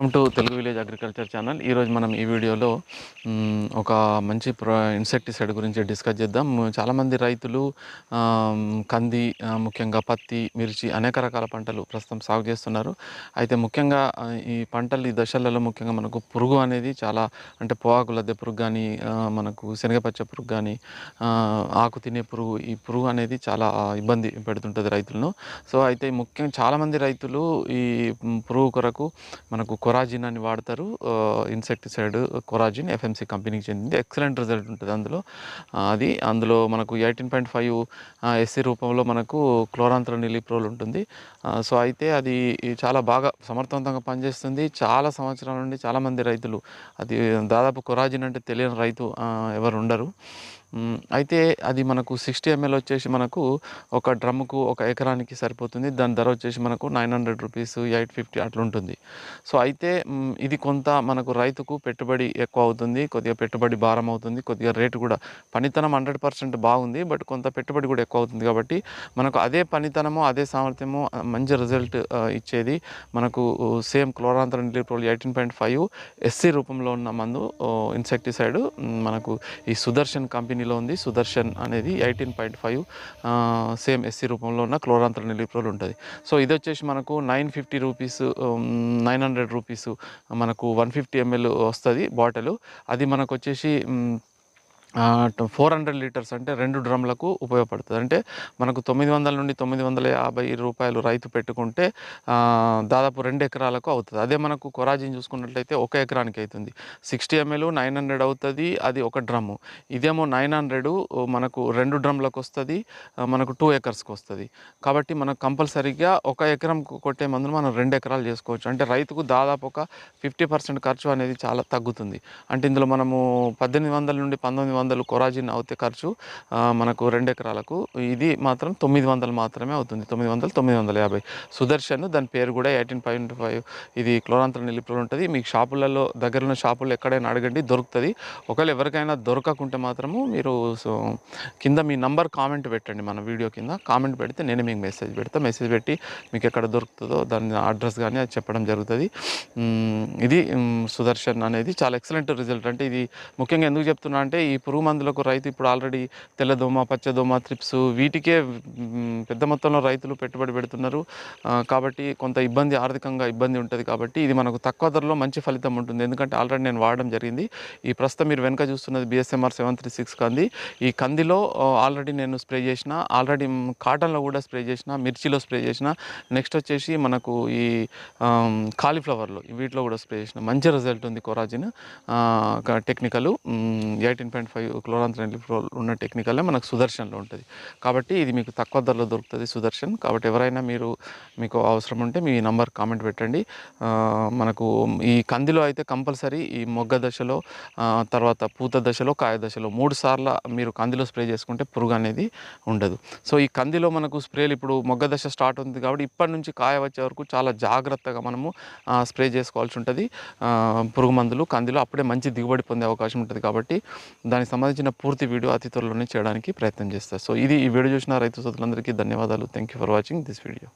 Welcome to Telugu village agriculture channel. ఈరోజు మనం ఈ వీడియోలో ఒక మంచి ఇన్సెక్టిసైడ్ గురించి డిస్కస్ చేద్దాం. చాలామంది రైతులు కంది, ముఖ్యంగా పత్తి, మిర్చి అనేక రకాల పంటలు ప్రస్తుతం సాగు చేస్తున్నారు. అయితే ముఖ్యంగా ఈ పంటలు ఈ దశలలో ముఖ్యంగా మనకు పురుగు అనేది చాలా, అంటే పొగాకు లద్దె పురుగు కానీ, మనకు శనగపచ్చ పురుగు కానీ, ఆకు తినే పురుగు, ఈ పురుగు అనేది చాలా ఇబ్బంది పెడుతుంటుంది రైతులను. సో అయితే ముఖ్యంగా చాలామంది రైతులు ఈ పురుగు కొరకు మనకు కొరాజిన్ అని వాడతారు. ఇన్సెక్టిసైడ్ కొరాజిన్ ఎఫ్ఎంసి కంపెనీకి చెందింది. ఎక్సలెంట్ రిజల్ట్ ఉంటుంది అందులో మనకు 18.5 ఎస్సి రూపంలో మనకు క్లోరాంత్రనిలిప్రోల్ ఉంటుంది. సో అయితే అది చాలా బాగా సమర్థవంతంగా పనిచేస్తుంది. చాలా సంవత్సరాల నుండి చాలామంది రైతులు, అది దాదాపు కొరాజిన్ అంటే తెలియని రైతు ఎవరు ఉండరు. అయితే అది మనకు 60 ml వచ్చేసి మనకు ఒక డ్రమ్ముకు ఒక ఎకరానికి సరిపోతుంది. దాని ధర వచ్చేసి మనకు 900 రూపీస్, 850 అట్లా ఉంటుంది. సో అయితే ఇది కొంత మనకు రైతుకు పెట్టుబడి ఎక్కువ అవుతుంది, కొద్దిగా పెట్టుబడి భారం అవుతుంది, కొద్దిగా రేటు కూడా, పనితనం 100% బాగుంది, బట్ కొంత పెట్టుబడి కూడా ఎక్కువ అవుతుంది. కాబట్టి మనకు అదే పనితనము, అదే సామర్థ్యము, మంచి రిజల్ట్ ఇచ్చేది మనకు సేమ్ క్లోరాంత్రనిలిప్రోల్ 18.5 ఎస్సి రూపంలో ఉన్న మందు ఇన్సెక్టిసైడ్ మనకు ఈ సుదర్శన్ కంపెనీలో ఉంది. సుదర్శన్ అనేది 18.5 సేమ్ ఎస్సి రూపంలో ఉన్న క్లోరాంత్రనిలిప్రోల్ ఉంటుంది. సో ఇది వచ్చేసి మనకు 950 రూపీస్, 900 రూపీస్ మనకు 150 ml వస్తుంది బాటిల్. అది మనకు వచ్చేసి 400 లీటర్స్, అంటే 2 డ్రమ్లకు ఉపయోగపడుతుంది. అంటే మనకు 900 నుండి 950 రూపాయలు రైతు పెట్టుకుంటే దాదాపు 2 ఎకరాలకు అవుతుంది. అదే మనకు కొరాజిన్ చూసుకున్నట్లయితే 1 ఎకరానికి అవుతుంది. 60 ml 900 అవుతుంది, అది ఒక డ్రమ్ము. ఇదేమో 900 మనకు 2 డ్రమ్లకు వస్తుంది, మనకు 2 ఎకర్స్కి వస్తుంది. కాబట్టి మనకు కంపల్సరీగా 1 ఎకరం కొట్టే మందును మనం 2 ఎకరాలు చేసుకోవచ్చు. అంటే రైతుకు దాదాపు ఒక 50% ఖర్చు అనేది చాలా తగ్గుతుంది. అంటే ఇందులో మనము 1800 నుండి 1900 కొరాజిన్ అవుతే ఖర్చు మనకు 2 ఎకరాలకు, ఇది మాత్రం 900 మాత్రమే అవుతుంది. 900, 950. సుదర్శన్, దాని పేరు కూడా 18.5 ఇది క్లోరాంత్రనిలిప్రోల్ ఉంటుంది. మీకు షాపులలో, దగ్గరలో షాపుల్లో ఎక్కడైనా అడగండి, దొరుకుతుంది. ఒకవేళ ఎవరికైనా దొరకకుంటే మాత్రము మీరు కింద మీ నంబర్ కామెంట్ పెట్టండి, మన వీడియో కింద కామెంట్ పెడితే నేను మీకు మెసేజ్ పెడతాను. మెసేజ్ పెట్టి మీకు ఎక్కడ దొరుకుతుందో దాని అడ్రస్ కానీ అది చెప్పడం జరుగుతుంది. ఇది సుదర్శన్ అనేది చాలా ఎక్సలెంట్ రిజల్ట్. అంటే ఇది ముఖ్యంగా ఎందుకు చెప్తున్నా అంటే, ఈ పురుగు మందులకు రైతు ఇప్పుడు ఆల్రెడీ తెల్లదోమ, పచ్చదోమ, త్రిప్స్, వీటికే పెద్ద మొత్తంలో రైతులు పెట్టుబడి పెడుతున్నారు. కాబట్టి కొంత ఆర్థికంగా ఇబ్బంది ఉంటుంది. కాబట్టి ఇది మనకు తక్కువ ధరలో మంచి ఫలితం ఉంటుంది. ఎందుకంటే ఆల్రెడీ నేను వాడడం జరిగింది. ఈ ప్రస్తుతం మీరు వెనక చూస్తున్నది BSMR 736 కంది. ఈ కందిలో ఆల్రెడీ నేను స్ప్రే చేసిన, ఆల్రెడీ కాటన్లో కూడా స్ప్రే చేసిన, మిర్చిలో స్ప్రే చేసిన, నెక్స్ట్ వచ్చేసి మనకు ఈ కాలీఫ్లవర్లో, వీటిలో కూడా స్ప్రే చేసిన. మంచి రిజల్ట్ ఉంది. కొరాజిన్ టెక్నికల్ 18.5 క్లోరాంత్రనిలిప్రోల్ ఉన్న టెక్నికల్లే మనకు సుదర్శన్లో ఉంటుంది. కాబట్టి ఇది మీకు తక్కువ ధరలో దొరుకుతుంది సుదర్శన్. కాబట్టి ఎవరైనా మీకు అవసరం ఉంటే మీ నంబర్ కామెంట్ పెట్టండి. మనకు ఈ కందిలో అయితే కంపల్సరీ ఈ మొగ్గ దశలో, తర్వాత పూత దశలో, కాయ దశలో 3 సార్లు మీరు కందిలో స్ప్రే చేసుకుంటే పురుగు అనేది ఉండదు. సో ఈ కందిలో మనకు స్ప్రేలు ఇప్పుడు మొగ్గ దశ స్టార్ట్ ఉంది కాబట్టి ఇప్పటి నుంచి కాయ వచ్చే వరకు చాలా జాగ్రత్తగా మనము స్ప్రే చేసుకోవాల్సి ఉంటుంది పురుగు మందులు కందిలో. అప్పుడే మంచి దిగుబడి పొందే అవకాశం ఉంటుంది. కాబట్టి దానికి సంబంధించిన పూర్తి వీడియో అతి త్వరలోనే చేయడానికి ప్రయత్నం చేస్తారు. సో ఇది ఈ వీడియో చూసిన రైతు సోదరులందరికీ ధన్యవాదాలు. Thank you for watching this video.